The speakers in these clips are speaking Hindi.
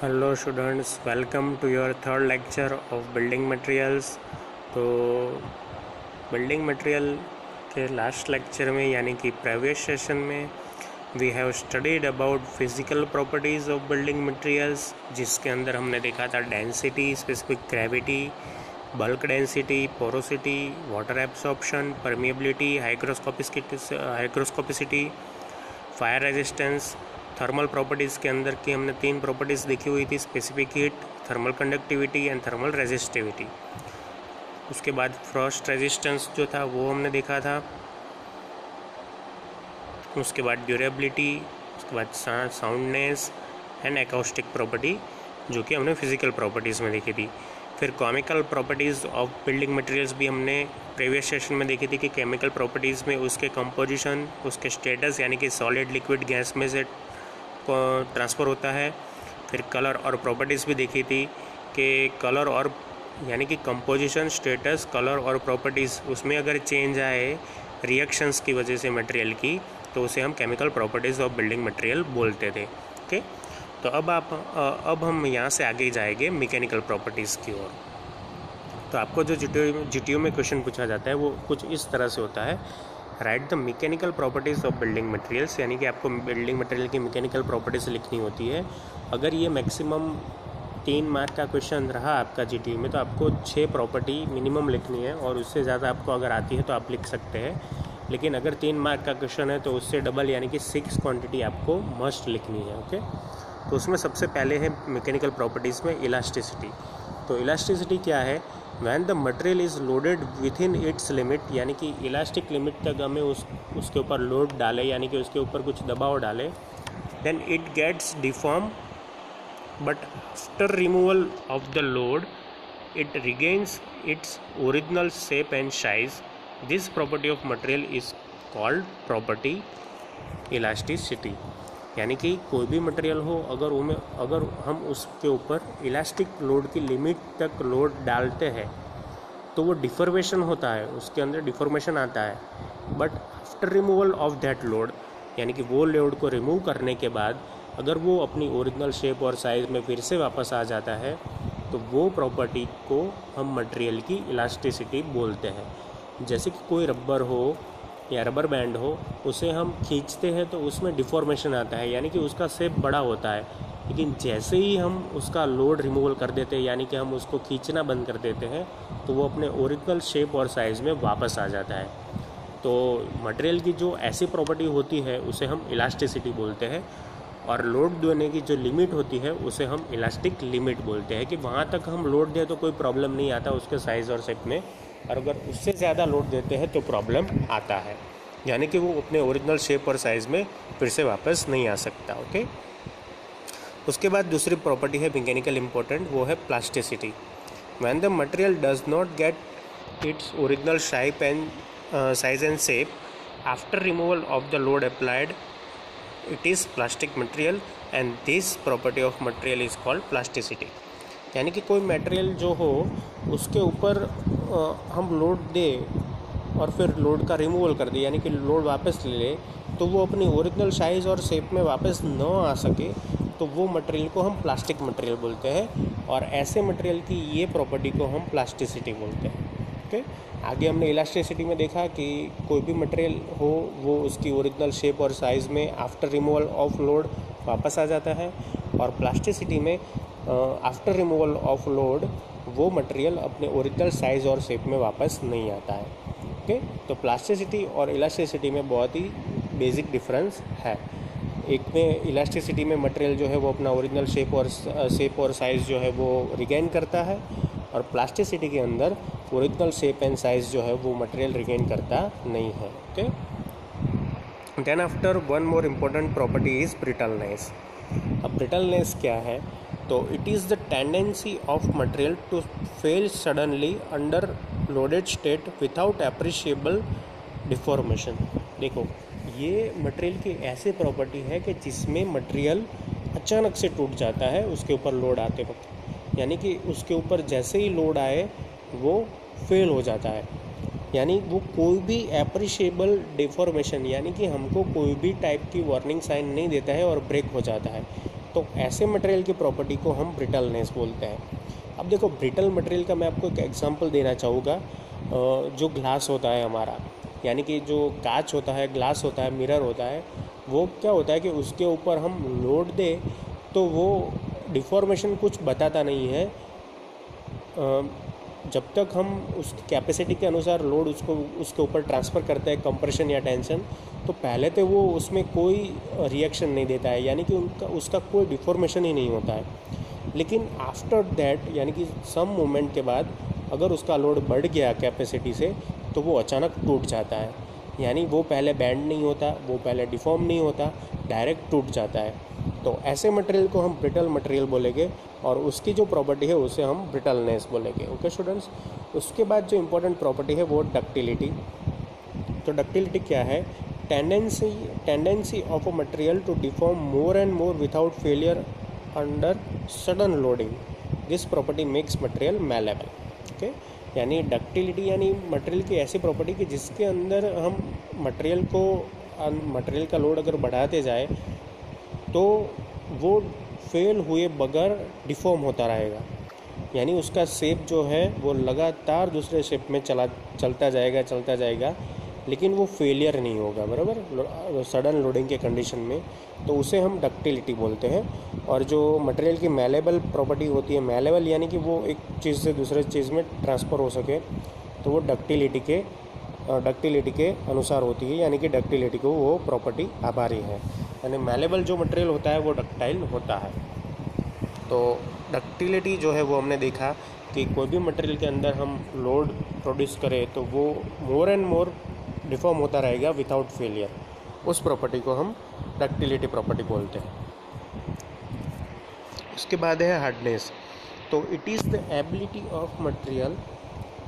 Hello students, welcome to your third lecture of building materials. तो बिल्डिंग मटेरियल के लास्ट लेक्चर में यानी कि प्रीवियस सेशन में we have studied about physical properties of building materials, जिसके अंदर हमने देखा था density, specific gravity, bulk density, porosity, water absorption, permeability, hygroscopicity, fire resistance. Thermal properties के अंदर की हमने 3 प्रॉपर्टीज़ देखी हुई थी, specific heat, thermal conductivity and thermal resistivity. उसके बाद फ्रॉस्ट रेजिस्टेंस जो था वो हमने देखा था। उसके बाद ड्यूरेबिलिटी, उसके बाद साउंडनेस एंड एकॉस्टिक प्रॉपर्टी, जो कि हमने फिजिकल प्रॉपर्टीज़ में देखी थी। फिर chemical properties of building materials भी हमने प्रीवियस सेशन में देखी थी कि केमिकल प्रॉपर्टीज़ में उसके कंपोजिशन, उसके स्टेटस यानी कि सॉलिड, लिक्विड, गैस में से ट्रांसफ़र होता है। फिर कलर और प्रॉपर्टीज़ भी देखी थी कि कलर और यानी कि कंपोजिशन, स्टेटस, कलर और प्रॉपर्टीज़, उसमें अगर चेंज आए रिएक्शंस की वजह से मटेरियल की, तो उसे हम chemical properties of building material बोलते थे। ओके, तो अब हम यहाँ से आगे जाएंगे मैकेनिकल प्रॉपर्टीज़ की ओर। तो आपको जो जीटीयू में क्वेश्चन पूछा जाता है वो कुछ इस तरह से होता है, right the mechanical properties of building materials, यानी कि आपको बिल्डिंग मटेरियल की मैकेनिकल प्रॉपर्टीज़ लिखनी होती है। अगर ये मैक्सिमम 3 मार्क का क्वेश्चन रहा आपका जीटीयू में, तो आपको 6 प्रॉपर्टी मिनिमम लिखनी है, और उससे ज़्यादा आपको अगर आती है तो आप लिख सकते हैं। लेकिन अगर 3 मार्क का क्वेश्चन है तो उससे डबल यानी कि 6 क्वांटिटी आपको मस्ट लिखनी है। ओके, तो उसमें सबसे पहले है मैकेनिकल प्रॉपर्टीज़ में इलास्टिसिटी। तो इलास्टिसिटी क्या है? When the material is loaded with in its limit, यानी कि इलास्टिक लिमिट तक हमें उसके ऊपर लोड डाले, यानी कि उसके ऊपर कुछ दबाव डाले, then it gets deform, but after removal of the load it regains its original shape and size. This property of material is called property elasticity. यानी कि कोई भी मटेरियल हो, अगर हम उसके ऊपर इलास्टिक लोड की लिमिट तक लोड डालते हैं तो वो डिफॉर्मेशन होता है, उसके अंदर डिफॉर्मेशन आता है। But after removal of that load, यानी कि वो लोड को रिमूव करने के बाद अगर वो अपनी ओरिजिनल शेप और साइज़ में फिर से वापस आ जाता है, तो वो प्रॉपर्टी को हम मटेरियल की इलास्टिसिटी बोलते हैं। जैसे कि कोई रबर हो या रबर बैंड हो, उसे हम खींचते हैं तो उसमें डिफॉर्मेशन आता है, यानी कि उसका शेप बड़ा होता है। लेकिन जैसे ही हम उसका लोड रिमूवल कर देते हैं, यानी कि हम उसको खींचना बंद कर देते हैं, तो वो अपने ओरिजिनल शेप और साइज़ में वापस आ जाता है। तो मटेरियल की जो ऐसी प्रॉपर्टी होती है उसे हम इलास्टिसिटी बोलते हैं, और लोड देने की जो लिमिट होती है उसे हम इलास्टिक लिमिट बोलते हैं, कि वहाँ तक हम लोड दें तो कोई प्रॉब्लम नहीं आता उसके साइज़ और शेप में, और अगर उससे ज़्यादा लोड देते हैं तो प्रॉब्लम आता है, यानी कि वो अपने ओरिजिनल शेप और साइज़ में फिर से वापस नहीं आ सकता। ओके, उसके बाद दूसरी प्रॉपर्टी है मैकेनिकल इम्पोर्टेंट, वो है plasticity. When the material does not gate it's original shape and size and shape after removal of the load applied, it is plastic material and this property of material is called plasticity. यानी कि कोई मटेरियल जो हो उसके ऊपर हम लोड दें और फिर लोड का रिमूवल कर दें, यानी कि लोड वापस ले ले, तो वो अपनी ओरिजिनल साइज़ और शेप में वापस न आ सके, तो वो मटेरियल को हम प्लास्टिक मटेरियल बोलते हैं, और ऐसे मटेरियल की ये प्रॉपर्टी को हम प्लास्टिसिटी बोलते हैं। ओके, आगे हमने इलास्टिसिटी में देखा कि कोई भी मटेरियल हो वो उसकी ओरिजिनल शेप और साइज़ में आफ्टर रिमूवल ऑफ लोड वापस आ जाता है, और प्लास्टिसिटी में आफ्टर रिमूवल ऑफ लोड वो मटेरियल अपने ओरिजिनल साइज़ और शेप में वापस नहीं आता है। ओके, तो प्लास्टिसिटी और इलास्टिसिटी में बहुत ही बेसिक डिफरेंस है। एक में इलास्टिसिटी में मटेरियल जो है वो अपना ओरिजिनल शेप और साइज़ जो है वो रिगेन करता है, और प्लास्टिसिटी के अंदर ओरिजिनल शेप एंड साइज़ जो है वो मटेरियल रिगेन करता नहीं है। Okay, then after one more important property is brittleness. अब ब्रिटलनेस क्या है? तो it is the tendency of material to fail suddenly under loaded state without appreciable deformation. देखो, ये मटेरियल की ऐसी प्रॉपर्टी है कि जिसमें मटेरियल अचानक से टूट जाता है उसके ऊपर लोड आते वक्त, यानी कि उसके ऊपर जैसे ही लोड आए वो फेल हो जाता है, यानी वो कोई भी एप्रिशिएबल डिफॉर्मेशन, यानी कि हमको कोई भी टाइप की वार्निंग साइन नहीं देता है और ब्रेक हो जाता है। तो ऐसे मटेरियल की प्रॉपर्टी को हम ब्रिटलनेस बोलते हैं। अब देखो ब्रिटल मटेरियल का मैं आपको एक एग्जांपल देना चाहूँगा। जो ग्लास होता है हमारा, यानी कि जो कांच होता है, ग्लास होता है, मिरर होता है, वो क्या होता है कि उसके ऊपर हम लोड दें तो वो डिफॉर्मेशन कुछ बताता नहीं है जब तक हम उस कैपेसिटी के अनुसार लोड उसके ऊपर ट्रांसफ़र करते हैं, कंप्रेशन या टेंशन, तो पहले तो वो उसमें कोई रिएक्शन नहीं देता है, यानी कि उसका कोई डिफॉर्मेशन ही नहीं होता है। लेकिन आफ्टर दैट, यानी कि सम मोमेंट के बाद अगर उसका लोड बढ़ गया कैपेसिटी से, तो वो अचानक टूट जाता है। यानी वो पहले बैंड नहीं होता, वो पहले डिफॉर्म नहीं होता, डायरेक्ट टूट जाता है। तो ऐसे मटेरियल को हम ब्रिटल मटेरियल बोलेंगे और उसकी जो प्रॉपर्टी है उसे हम ब्रिटलनेस बोलेंगे। ओके स्टूडेंट्स, उसके बाद जो इम्पोर्टेंट प्रॉपर्टी है वो डक्टिलिटी। तो डक्टिलिटी क्या है? Tendency of a material to deform more and more without failure under sudden loading. This property makes material malleable. Okay, यानी डक्टिलिटी यानी मटेरियल की ऐसी प्रॉपर्टी कि जिसके अंदर हम मटेरियल का लोड अगर बढ़ाते जाए तो वो फेल हुए बगैर डिफॉर्म होता रहेगा। यानी उसका शेप जो है वो लगातार दूसरे शेप में चलता जाएगा, लेकिन वो फेलियर नहीं होगा, बराबर, सडन लोडिंग के कंडीशन में। तो उसे हम डक्टिलिटी बोलते हैं। और जो मटेरियल की मैलेबल प्रॉपर्टी होती है, मैलेबल यानी कि वो एक चीज़ से दूसरे चीज़ में ट्रांसफ़र हो सके, तो वो डक्टिलिटी के अनुसार होती है, यानी कि डक्टिलिटी को वो प्रॉपर्टी आभारी है। यानी मैलेबल जो मटेरियल होता है वो डक्टाइल होता है। तो डक्टिलिटी जो है वो हमने देखा कि कोई भी मटेरियल के अंदर हम लोड प्रोड्यूस करें तो वो मोर एंड मोर डिफॉर्म होता रहेगा विदाउट फेलियर। उस प्रॉपर्टी को हम डक्टिलिटी प्रॉपर्टी बोलते हैं। उसके बाद है हार्डनेस। तो it is the ability of material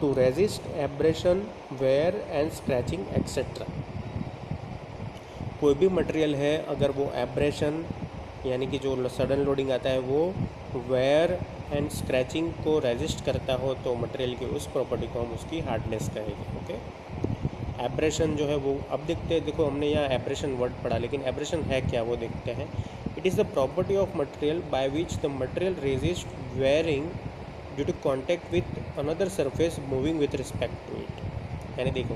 to resist abrasion, wear and scratching etcetera. कोई भी मटेरियल है, अगर वो एब्रेशन यानी कि जो सडन लोडिंग आता है वो वेयर एंड स्क्रैचिंग को रेजिस्ट करता हो, तो मटेरियल की उस प्रॉपर्टी को हम उसकी हार्डनेस कहेंगे। ओके, एब्रेशन जो है वो अब देखो हमने यहाँ एब्रेशन वर्ड पढ़ा, लेकिन एब्रेशन है क्या वो देखते हैं। It is the property of material by which the material resist wearing due to contact with another surface moving with respect to it. यानी देखो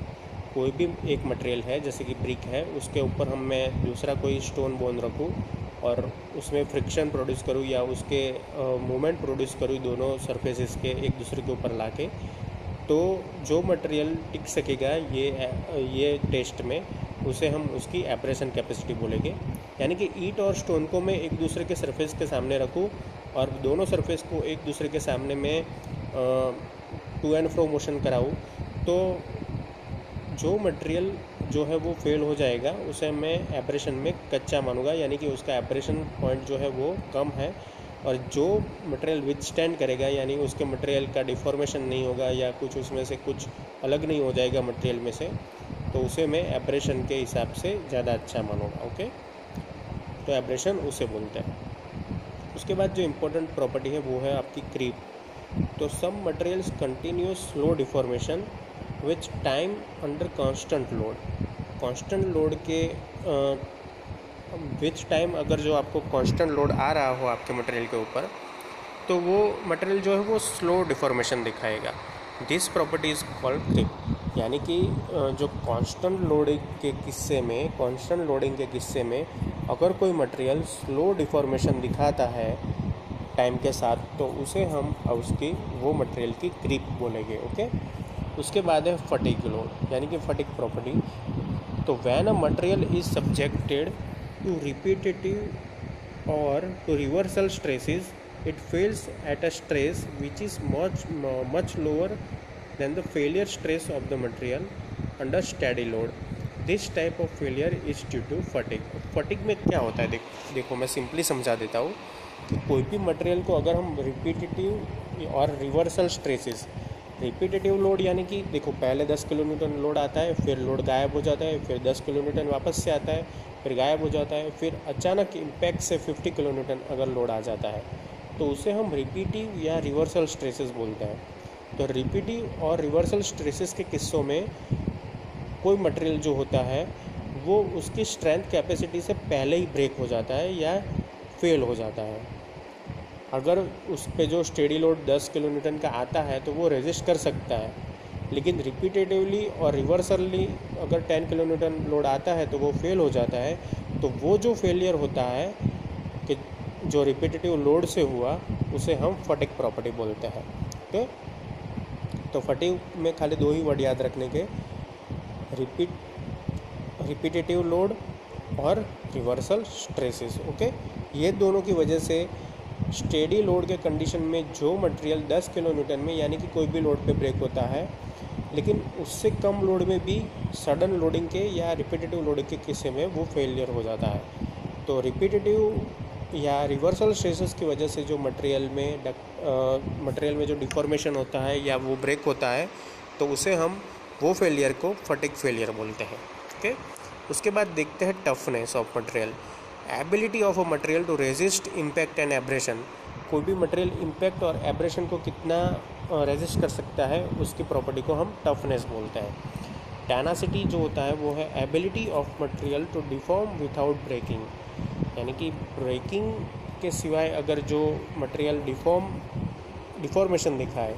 कोई भी एक मटेरियल है, जैसे कि ब्रिक है, उसके ऊपर मैं दूसरा कोई स्टोन बोन रखूँ और उसमें फ्रिक्शन प्रोड्यूस करूँ या उसके मूवमेंट प्रोड्यूस करूँ दोनों सरफेसेस के एक दूसरे के ऊपर लाके, तो जो मटेरियल टिक सकेगा ये टेस्ट में, उसे हम उसकी एब्रेशन कैपेसिटी बोलेंगे। यानी कि ईंट और स्टोन को मैं एक दूसरे के सरफेस के सामने रखूँ और दोनों सरफेस को एक दूसरे के सामने में टू एंड फ्रो मोशन कराऊँ, तो जो मटेरियल जो है वो फेल हो जाएगा, उसे मैं एब्रेशन में कच्चा मानूंगा, यानी कि उसका एब्रेशन पॉइंट जो है वो कम है। और जो मटेरियल विथस्टैंड करेगा, यानी उसके मटेरियल का डिफॉर्मेशन नहीं होगा या कुछ उसमें से कुछ अलग नहीं हो जाएगा मटेरियल में से, तो उसे मैं एब्रेशन के हिसाब से ज़्यादा अच्छा मानूंगा। ओके, तो एब्रेशन उसे बोलते हैं। उसके बाद जो इम्पोर्टेंट प्रॉपर्टी है वो है आपकी क्रीप। तो some materials continuous slow deformation which time under constant load के विच टाइम अगर जो आपको कांस्टेंट लोड आ रहा हो आपके मटेरियल के ऊपर, तो वो मटेरियल जो है वो स्लो डिफॉर्मेशन दिखाएगा। This property is called creep. यानी कि जो कांस्टेंट लोडिंग के किस्से में अगर कोई मटेरियल स्लो डिफॉर्मेशन दिखाता है टाइम के साथ, तो उसे हम वो मटेरियल की क्रीप बोलेंगे। ओके, उसके बाद है फटीग लोड, यानी कि फटीग प्रॉपर्टी। तो when a material is subjected to repetitive or to reversal stresses, it fails at a stress which is much lower than the failure stress of the material under steady load. This type of failure is due to fatigue. Fatigue में क्या होता है, देखो मैं सिंपली समझा देता हूँ कि कोई भी मटेरियल को अगर हम रिपीटेटिव और रिवर्सल स्ट्रेसेस, रिपीटेटिव लोड यानी कि देखो पहले 10 किलोन्यूटन लोड आता है, फिर लोड गायब हो जाता है, फिर 10 किलोन्यूटन वापस से आता है, फिर गायब हो जाता है, फिर अचानक इम्पैक्ट से 50 किलोन्यूटन अगर लोड आ जाता है, तो उसे हम रिपीटिव या रिवर्सल स्ट्रेसेस बोलते हैं। तो रिपीटिव और रिवर्सल स्ट्रेसेस के किस्सों में कोई मटेरियल जो होता है वो उसकी स्ट्रेंथ कैपेसिटी से पहले ही ब्रेक हो जाता है या फेल हो जाता है। अगर उस पे जो स्टेडी लोड 10 किलो न्यूटन का आता है तो वो रेजिस्ट कर सकता है, लेकिन रिपीटेटिवली और रिवर्सली अगर 10 किलो न्यूटन लोड आता है तो वो फेल हो जाता है। तो वो जो फेलियर होता है कि जो रिपीटेटिव लोड से हुआ, उसे हम फटिग प्रॉपर्टी बोलते हैं। ओके, तो फटिग में खाली 2 ही वर्ड याद रखने के, रिपीटेटिव लोड और रिवर्सल स्ट्रेसेस। ओके, ये दोनों की वजह से स्टेडी लोड के कंडीशन में जो मटेरियल 10 किलो न्यूटन में यानी कि कोई भी लोड पे ब्रेक होता है, लेकिन उससे कम लोड में भी सडन लोडिंग के या रिपीटेटिव लोडिंग के किस्से में वो फेलियर हो जाता है। तो रिपीटेटिव या रिवर्सल स्ट्रेसेस की वजह से जो मटेरियल में जो डिफॉर्मेशन होता है या वो ब्रेक होता है, तो उसे हम वो फेलियर को फटिग फेलियर बोलते हैं। ओके, उसके बाद देखते हैं toughness of material, ability of a material to resist impact and abrasion. कोई भी मटेरियल इम्पैक्ट और एब्रेशन को कितना रेजिस्ट कर सकता है, उसकी प्रॉपर्टी को हम टफनेस बोलते हैं। टेनासिटी जो होता है वो है ability of material to deform without breaking, यानी कि ब्रेकिंग के सिवाय अगर जो मटेरियल डिफॉर्मेशन दिखाए,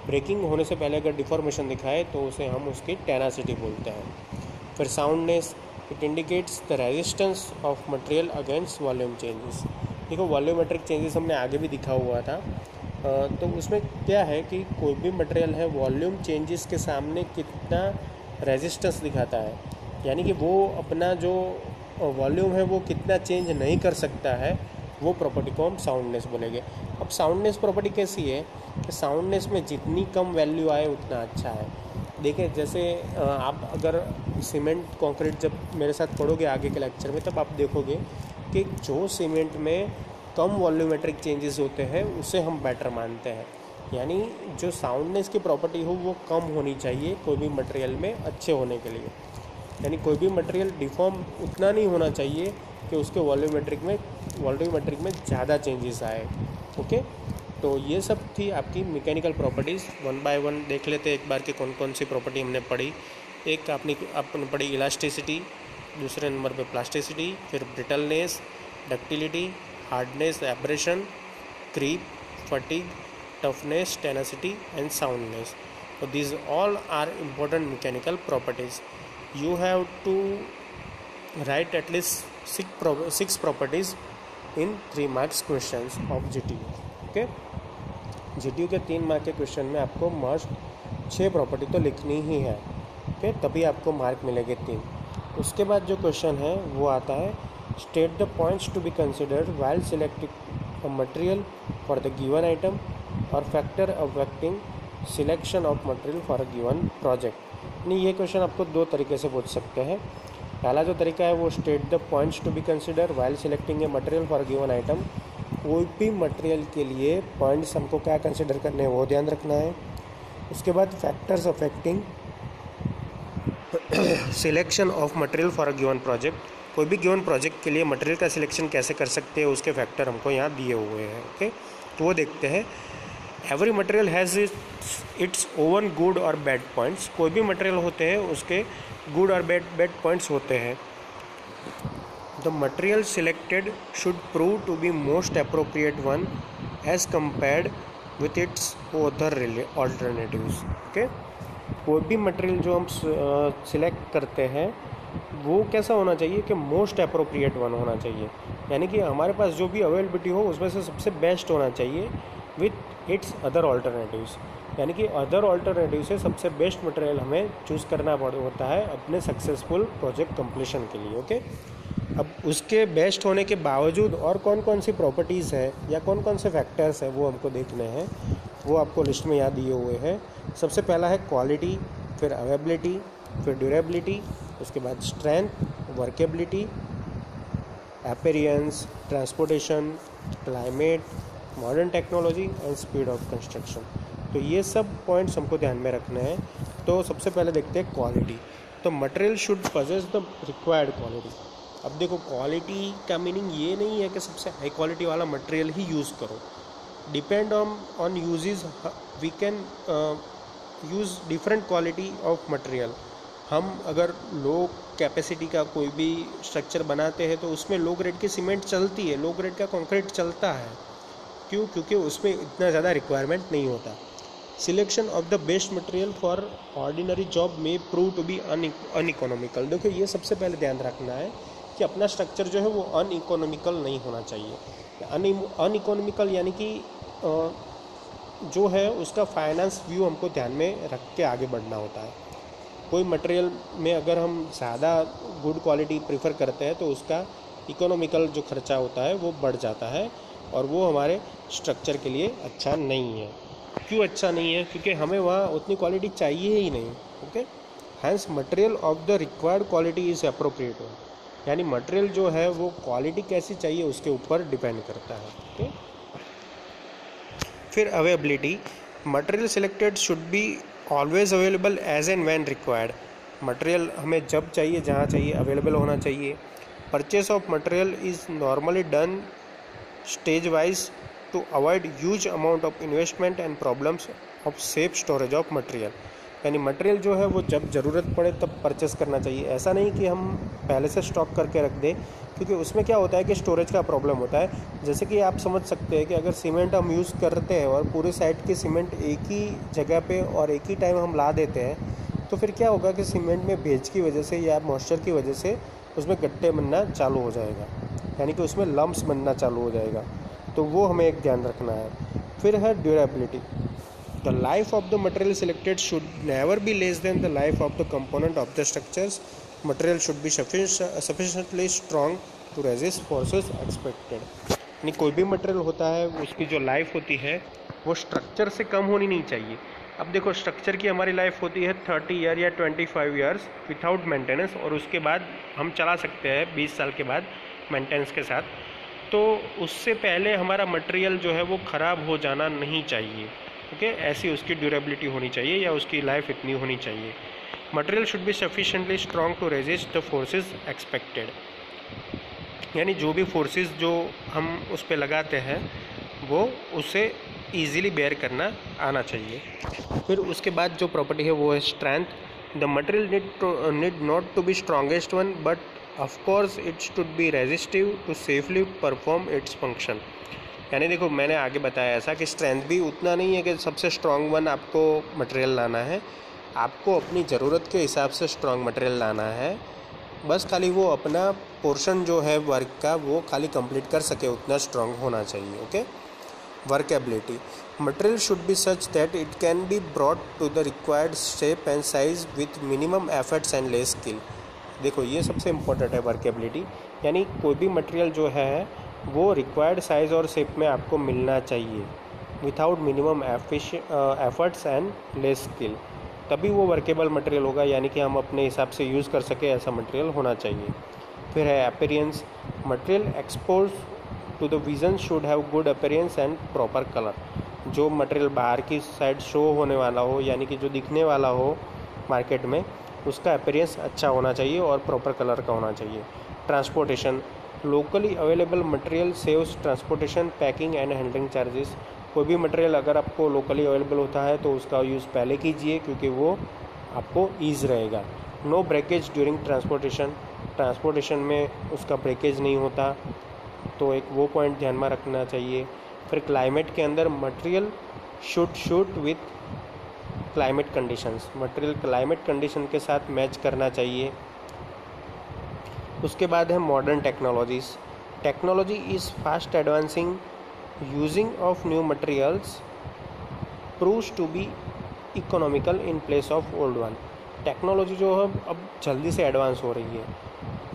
ब्रेकिंग होने से पहले अगर डिफॉर्मेशन दिखाए तो उसे हम उसकी टेनासिटी बोलते हैं। फिर soundness, it indicates the resistance of material against volume changes. देखो, वॉल्यूमेट्रिक चेंजेस हमने आगे भी दिखा हुआ था, तो उसमें क्या है कि कोई भी मटेरियल है वॉल्यूम चेंजेस के सामने कितना रेजिस्टेंस दिखाता है, यानी कि वो अपना जो वॉल्यूम है वो कितना चेंज नहीं कर सकता है, वो प्रॉपर्टी को हम साउंडनेस बोलेंगे। अब साउंडनेस प्रॉपर्टी कैसी है कि साउंडनेस में जितनी कम वैल्यू आए उतना अच्छा है। देखिए, जैसे आप अगर सीमेंट कंक्रीट जब मेरे साथ पढ़ोगे आगे के लेक्चर में, तब आप देखोगे कि जो सीमेंट में कम वॉल्यूमेट्रिक चेंजेस होते हैं उसे हम बेटर मानते हैं, यानी जो साउंडनेस की प्रॉपर्टी हो वो कम होनी चाहिए कोई भी मटेरियल में अच्छे होने के लिए, यानी कोई भी मटेरियल डिफॉर्म उतना नहीं होना चाहिए कि उसके वॉल्यूमेट्रिक में ज़्यादा चेंजेस आए। ओके, तो ये सब थी आपकी मैकेनिकल प्रॉपर्टीज़। 1 बाय 1 देख लेते हैं एक बार कि कौन कौन सी प्रॉपर्टी हमने पढ़ी। एक आपने पढ़ी इलास्टिसिटी, दूसरे नंबर पे प्लास्टिसिटी, फिर brittleness, ductility, hardness, abrasion, creep, fatigue, toughness, tenacity and soundness. So these all are important mechanical properties. You have to write at least 6 properties in 3 marks questions of GTU. Okay? GTU के 3 मार्क के क्वेश्चन में आपको मस्ट 6 प्रॉपर्टी तो लिखनी ही है। ओके, तभी आपको मार्क मिलेंगे 3। उसके बाद जो क्वेश्चन है वो आता है, state the points to be considered while selecting a material for the given item और factor affecting selection of material for a given project. नहीं, ये क्वेश्चन आपको 2 तरीके से पूछ सकते हैं। पहला जो तरीका है वो state the points to be consider while selecting a material for a given item. कोई भी मटेरियल के लिए पॉइंट्स हमको क्या कंसिडर करने हैं वो ध्यान रखना है। उसके बाद factors affecting selection of material for a given project. कोई भी गिवन प्रोजेक्ट के लिए मटेरियल का सिलेक्शन कैसे कर सकते हैं उसके फैक्टर हमको यहाँ दिए हुए हैं। ओके, तो वो देखते हैं। Every material has its oven good और बैड पॉइंट्स। कोई भी मटेरियल होते हैं उसके गुड और बैड पॉइंट्स होते हैं। The material selected should prove to be most appropriate one as compared with its other alternatives. Okay, कोई भी मटेरियल जो हम सिलेक्ट करते हैं वो कैसा होना चाहिए कि मोस्ट अप्रोप्रिएट वन होना चाहिए, यानी कि हमारे पास जो भी अवेलेबिलिटी हो उसमें से सबसे बेस्ट होना चाहिए विथ इट्स अदर ऑल्टरनेटिव्स, यानी कि अदर ऑल्टरनेटिव से सबसे बेस्ट मटेरियल हमें चूज़ करना होता है अपने सक्सेसफुल प्रोजेक्ट कंप्लीशन के लिए। ओके, अब उसके बेस्ट होने के बावजूद और कौन कौन सी प्रॉपर्टीज़ है या कौन कौन से फैक्टर्स हैं वो हमको देखने हैं, वो आपको लिस्ट में यहाँ दिए हुए हैं। सबसे पहला है क्वालिटी, फिर अवेलेबिलिटी, फिर ड्यूरेबिलिटी, उसके बाद strength, workability, appearance, transportation, climate, modern technology and speed of construction. तो ये सब पॉइंट्स हमको ध्यान में रखने हैं। तो सबसे पहले देखते हैं क्वालिटी। तो material should possess the required quality. अब देखो, क्वालिटी का मीनिंग ये नहीं है कि सबसे हाई क्वालिटी वाला मटेरियल ही यूज़ करो। Depend on uses we can use different quality of material. हम अगर लो कैपेसिटी का कोई भी स्ट्रक्चर बनाते हैं तो उसमें लो ग्रेड की सीमेंट चलती है, लो ग्रेड का कंक्रीट चलता है। क्यों? क्योंकि उसमें इतना ज़्यादा रिक्वायरमेंट नहीं होता। Selection of the best material for ordinary job में प्रूव टू बी अनइकोनॉमिकल। देखो ये सबसे पहले ध्यान रखना है कि अपना स्ट्रक्चर जो है वो अनइकोनॉमिकल नहीं होना चाहिए। अनइकोनॉमिकल यानी कि जो है उसका फाइनेंस व्यू हमको ध्यान में रख के आगे बढ़ना होता है। कोई मटेरियल में अगर हम ज़्यादा गुड क्वालिटी प्रीफर करते हैं तो उसका इकोनॉमिकल जो खर्चा होता है वो बढ़ जाता है और वो हमारे स्ट्रक्चर के लिए अच्छा नहीं है। क्यों अच्छा नहीं है? क्योंकि हमें वहाँ उतनी क्वालिटी चाहिए ही नहीं। Okay, hence material of the required quality is appropriate one, यानी मटेरियल जो है वो क्वालिटी कैसी चाहिए उसके ऊपर डिपेंड करता है। ओके, फिर availability, material selected should be always available as and when required. Material हमें जब चाहिए जहाँ चाहिए अवेलेबल होना चाहिए। Purchase of material is normally done stage wise to avoid huge amount of investment and problems of safe storage of material। यानी मटेरियल जो है वो जब ज़रूरत पड़े तब परचेस करना चाहिए। ऐसा नहीं कि हम पहले से स्टॉक करके रख दें, क्योंकि उसमें क्या होता है कि स्टोरेज का प्रॉब्लम होता है। जैसे कि आप समझ सकते हैं कि अगर सीमेंट हम यूज़ करते हैं और पूरे साइड की सीमेंट एक ही जगह पे और एक ही टाइम हम ला देते हैं तो फिर क्या होगा कि सीमेंट में भेज की वजह से या मॉइस्चर की वजह से उसमें गट्टे बनना चालू हो जाएगा, यानी कि उसमें लम्प्स बनना चालू हो जाएगा। तो वो हमें एक ध्यान रखना है। फिर है durability, the life of the material selected should never be less than the life of the component of the structures. Material should be sufficiently strong to resist forces expected. यानी कोई भी मटेरियल होता है उसकी जो लाइफ होती है वो स्ट्रक्चर से कम होनी नहीं चाहिए। अब देखो स्ट्रक्चर की हमारी लाइफ होती है 30 ईयर या 25 ईयर्स विथआउट मेंटेनेंस, और उसके बाद हम चला सकते हैं 20 साल के बाद मेंटेनेंस के साथ। तो उससे पहले हमारा मटेरियल जो है वो ख़राब हो जाना नहीं चाहिए। ओके, ऐसी उसकी ड्यूरेबिलिटी होनी चाहिए या उसकी लाइफ इतनी होनी चाहिए। Material should be sufficiently strong to resist the forces expected, यानी जो भी फोर्सेस जो हम उस पर लगाते हैं वो उसे ईज़िली बेयर करना आना चाहिए। फिर उसके बाद जो प्रॉपर्टी है वो है strength. The material need not to be strongest one but of course it should be resistive to safely perform its function। यानी देखो मैंने आगे बताया ऐसा कि स्ट्रेंथ भी उतना नहीं है कि सबसे स्ट्रॉन्ग वन आपको मटेरियल लाना है, आपको अपनी ज़रूरत के हिसाब से स्ट्रॉन्ग मटेरियल लाना है। बस खाली वो अपना पोर्शन जो है वर्क का वो खाली कंप्लीट कर सके उतना स्ट्रॉन्ग होना चाहिए। Okay, workability, material should be such that it can be brought to the required shape and size with minimum efforts and less skill. देखो ये सबसे इम्पोर्टेंट है वर्केबिलिटी, यानी कोई भी मटेरियल जो है वो रिक्वायर्ड साइज़ और शेप में आपको मिलना चाहिए without minimum efforts and less skill, तभी वो वर्केबल मटेरियल होगा, यानी कि हम अपने हिसाब से यूज़ कर सके ऐसा मटेरियल होना चाहिए। फिर है appearance, material expose to the vision should have good appearance and proper colour. जो मटेरियल बाहर की साइड शो होने वाला हो, यानी कि जो दिखने वाला हो मार्केट में, उसका अपीयरेंस अच्छा होना चाहिए और प्रॉपर कलर का होना चाहिए। Transportation, locally available material saves transportation, packing and handling charges. कोई भी मटेरियल अगर आपको लोकली अवेलेबल होता है तो उसका यूज़ पहले कीजिए क्योंकि वो आपको ईज़ रहेगा। No breakage during transportation, transportation में उसका ब्रेकेज नहीं होता, तो एक वो पॉइंट ध्यान में रखना चाहिए। फिर क्लाइमेट के अंदर material should suit with climate conditions, material climate condition के साथ मैच करना चाहिए। उसके बाद है modern technologies, technology is fast advancing, using of new materials proves to be economical in place of old one. Technology जो है अब जल्दी से एडवांस हो रही है,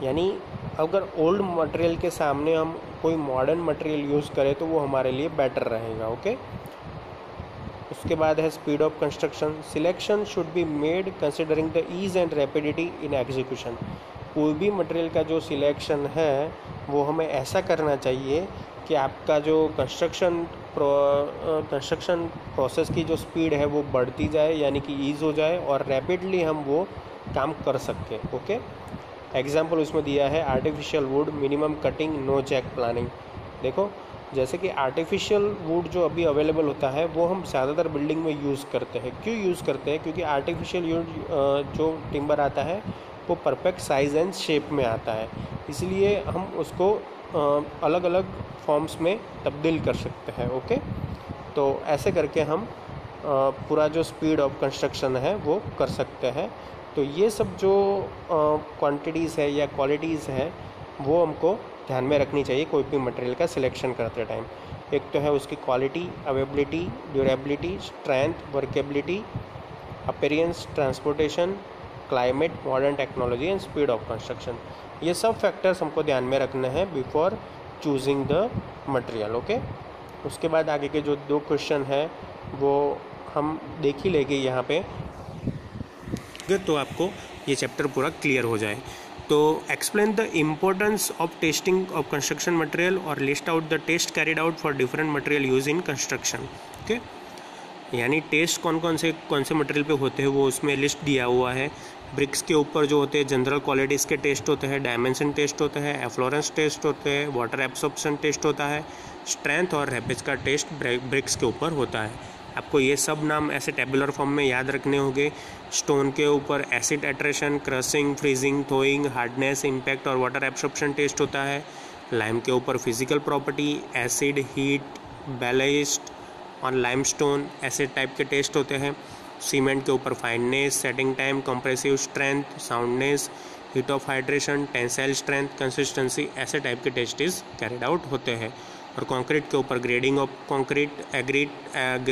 यानी अगर ओल्ड मटेरियल के सामने हम कोई मॉडर्न मटेरियल यूज़ करें तो वो हमारे लिए बेटर रहेगा। ओके, उसके बाद है speed of construction, selection should be made considering the ease and rapidity in execution. कोई भी मटेरियल का जो सिलेक्शन है वो हमें ऐसा करना चाहिए कि आपका जो कंस्ट्रक्शन प्रोसेस की जो स्पीड है वो बढ़ती जाए, यानी कि ईज़ हो जाए और रैपिडली हम वो काम कर सकें। ओके, एग्जाम्पल उसमें दिया है artificial wood, minimum cutting, no jack planning. देखो जैसे कि आर्टिफिशियल वुड जो अभी अवेलेबल होता है वो हम ज़्यादातर बिल्डिंग में यूज़ करते हैं। क्यों यूज़ करते हैं? क्योंकि आर्टिफिशियल वुड जो टिम्बर आता है वो परफेक्ट साइज़ एंड शेप में आता है, इसलिए हम उसको अलग अलग फॉर्म्स में तब्दील कर सकते हैं। ओके, तो ऐसे करके हम पूरा जो स्पीड ऑफ कंस्ट्रक्शन है वो कर सकते हैं। तो ये सब जो क्वांटिटीज़ है या क्वालिटीज़ है वो हमको ध्यान में रखनी चाहिए कोई भी मटेरियल का सिलेक्शन करते टाइम। एक तो है उसकी quality, availability, durability, strength, workability, appearance, transportation, climate, modern technology and speed of construction. ये सब फैक्टर्स हमको ध्यान में रखने हैं before choosing the material. Okay, उसके बाद आगे के जो 2 क्वेश्चन है वो हम देख ही लेंगे यहाँ पे, तो आपको ये चैप्टर पूरा क्लियर हो जाए। तो explain the importance of testing of construction material और list out the test carried out for different material use in construction. Okay, यानी टेस्ट कौन कौन से मटेरियल पे होते हैं वो उसमें लिस्ट दिया हुआ है। ब्रिक्स के ऊपर जो होते हैं जनरल क्वालिटीज़ के टेस्ट होते हैं, डायमेंशन टेस्ट होते हैं, एफ्लोरेंस टेस्ट होते हैं, वाटर एब्सॉर्प्शन टेस्ट होता है, स्ट्रेंथ और रैपिज का टेस्ट ब्रिक्स के ऊपर होता है। आपको ये सब नाम ऐसे टेबुलर फॉर्म में याद रखने होंगे। स्टोन के ऊपर acid attrition, crushing, freezing, thawing, hardness, impact और वाटर एब्सॉर्प्शन टेस्ट होता है। लाइम के ऊपर फिजिकल प्रॉपर्टी, एसिड, हीट, बैलिस्ट और लाइमस्टोन ऐसे टाइप के टेस्ट होते हैं। सीमेंट के ऊपर fineness, setting time, compressive strength, soundness, heat of hydration, tensile strength, consistency ऐसे टाइप के टेस्ट कैरिड आउट होते हैं। और कंक्रीट के ऊपर grading of concrete,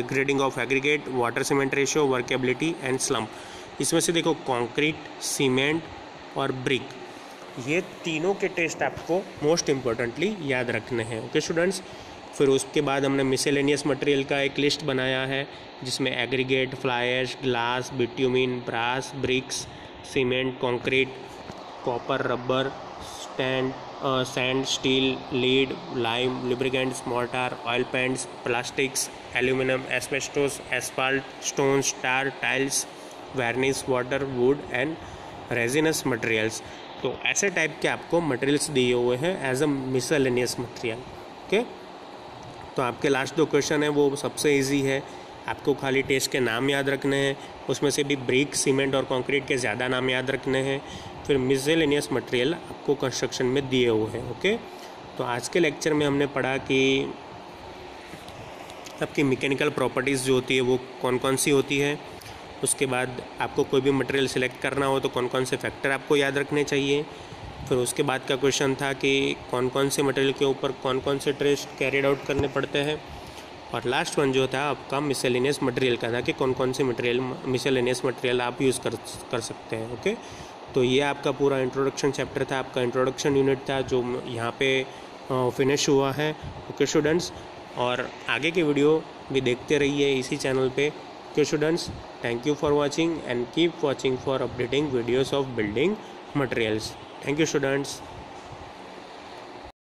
grading of aggregate, water cement ratio, workability and slump. इसमें से देखो कंक्रीट, सीमेंट और ब्रिक, ये तीनों के टेस्ट आपको मोस्ट इम्पोर्टेंटली याद रखने हैं। ओके स्टूडेंट्स, फिर उसके बाद हमने मिसेलेनियस मटेरियल का एक लिस्ट बनाया है जिसमें aggregate, fly ash, glass, bitumen, brass, bricks, cement, concrete, copper, rubber, sand, steel, lead, lime, lubricants, mortar, oil paints, plastics, aluminium, asbestos, asphalt, stones, tar, tiles, varnish, water, wood and resins materials. तो ऐसे टाइप के आपको मटेरियल्स दिए हुए हैं as a miscellaneous material. Okay, तो आपके लास्ट 2 क्वेश्चन है वो सबसे इजी है, आपको खाली टेस्ट के नाम याद रखने हैं, उसमें से भी ब्रिक, सीमेंट और कंक्रीट के ज़्यादा नाम याद रखने हैं। फिर मिसेलेनियस मटेरियल आपको कंस्ट्रक्शन में दिए हुए हैं। ओके, तो आज के लेक्चर में हमने पढ़ा कि आपकी मैकेनिकल प्रॉपर्टीज़ जो होती है वो कौन कौन सी होती है। उसके बाद आपको कोई भी मटेरियल सिलेक्ट करना हो तो कौन कौन से फैक्टर आपको याद रखने चाहिए। फिर उसके बाद का क्वेश्चन था कि कौन कौन से मटेरियल के ऊपर कौन कौन से टेस्ट कैरिड आउट करने पड़ते हैं। और लास्ट वन जो था आपका मिसेलेनियस मटेरियल का था कि कौन कौन से मटेरियल मिसेलेनियस मटेरियल आप यूज़ कर सकते हैं। ओके, तो ये आपका पूरा इंट्रोडक्शन चैप्टर था, आपका इंट्रोडक्शन यूनिट था जो यहाँ पे फिनिश हुआ है। ओके स्टूडेंट्स, और आगे के वीडियो भी देखते रहिए इसी चैनल पे। Okay students, thank you for watching and keep watching for updating videos of building materials. Thank you students.